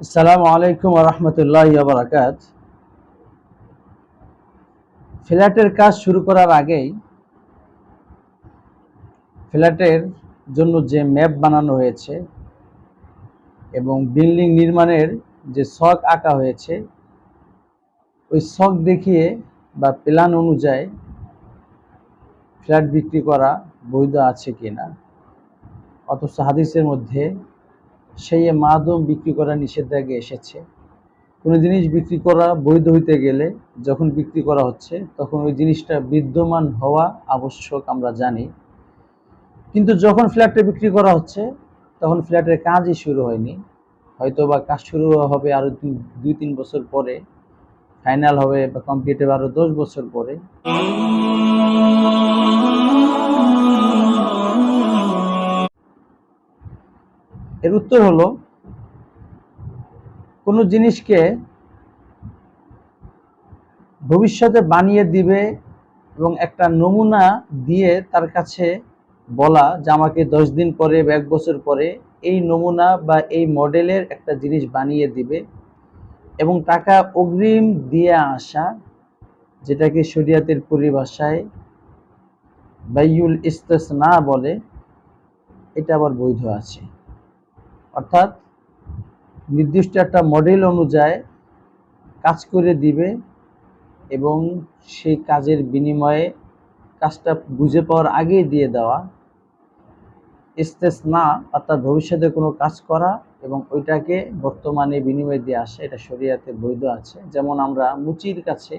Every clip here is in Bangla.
আসসালামু আলাইকুম ওয়া রাহমাতুল্লাহি ওয়া বারাকাতুহু। ফ্ল্যাটের কাজ শুরু করার আগেই ফ্ল্যাটের জন্য যে ম্যাপ বানানো হয়েছে এবং বিল্ডিং নির্মাণের যে ছক আঁকা হয়েছে, ওই ছক দেখিয়ে বা প্ল্যান অনুযায়ী ফ্ল্যাট বিক্রি করা বৈধ আছে কিনা, অথচ হাদিসের মধ্যে সেই মাদম বিক্রি করা নিষেধাজ্ঞা এসেছে। কোনো জিনিস বিক্রি করা বৈধ হইতে গেলে যখন বিক্রি করা হচ্ছে তখন ওই জিনিসটা বিদ্যমান হওয়া আবশ্যক, আমরা জানি। কিন্তু যখন ফ্ল্যাটটা বিক্রি করা হচ্ছে তখন ফ্ল্যাটের কাজই শুরু হয়নি, হয়তো বা কাজ শুরু হবে আরও 2-3 বছর পরে, ফাইনাল হবে বা কমপ্লিট হবে আরও 10 বছর পরে। এর উত্তর হলো, কোনো জিনিসকে ভবিষ্যতে বানিয়ে দিবে এবং একটা নমুনা দিয়ে তার কাছে বলা যে আমাকে 10 দিন পরে বা 1 বছর পরে এই নমুনা বা এই মডেলের একটা জিনিস বানিয়ে দিবে এবং টাকা অগ্রিম দিয়ে আসা, যেটাকে শরিয়াতের পরিভাষায় বাইউল ইস্তেসনা বলে, এটা আবার বৈধ আছে। অর্থাৎ নির্দিষ্ট একটা মডেল অনুযায়ী কাজ করে দিবে এবং সেই কাজের বিনিময়ে কাজটা বুঝে পাওয়ার আগেই দিয়ে দেওয়া, ইস্তেসনা অর্থাৎ ভবিষ্যতে কোনো কাজ করা এবং ওইটাকে বর্তমানে বিনিময়ে দিয়ে আসে, এটা শরিয়াতে বৈধ আছে। যেমন আমরা মুচির কাছে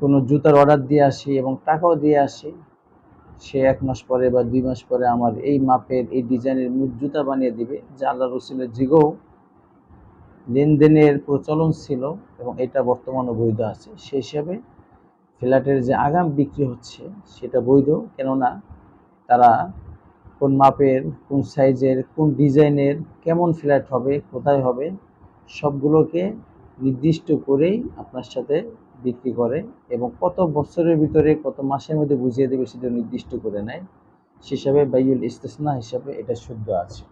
কোনো জুতার অর্ডার দিয়ে আসি এবং টাকাও দিয়ে আসি, সে 1 মাস পরে বা 2 মাস পরে আমার এই মাপের এই ডিজাইনের জুতা বানিয়ে দিবে, যা আল্লাহ রসুলের যুগেও লেনদেনের প্রচলন ছিল এবং এটা বর্তমানে বৈধ আছে। সেই হিসাবে ফ্ল্যাটের যে আগাম বিক্রি হচ্ছে সেটা বৈধ, কেননা তারা কোন মাপের, কোন সাইজের, কোন ডিজাইনের, কেমন ফ্ল্যাট হবে, কোথায় হবে, সবগুলোকে নির্দিষ্ট করেই আপনার সাথে বিক্রি করে এবং কত বছরের ভিতরে কত মাসের মধ্যে বুঝিয়ে দেবে সেটা নির্দিষ্ট করে নেয়। সে হিসাবে বাইউল ইস্তেসনা হিসাবে এটা শুদ্ধ আছে।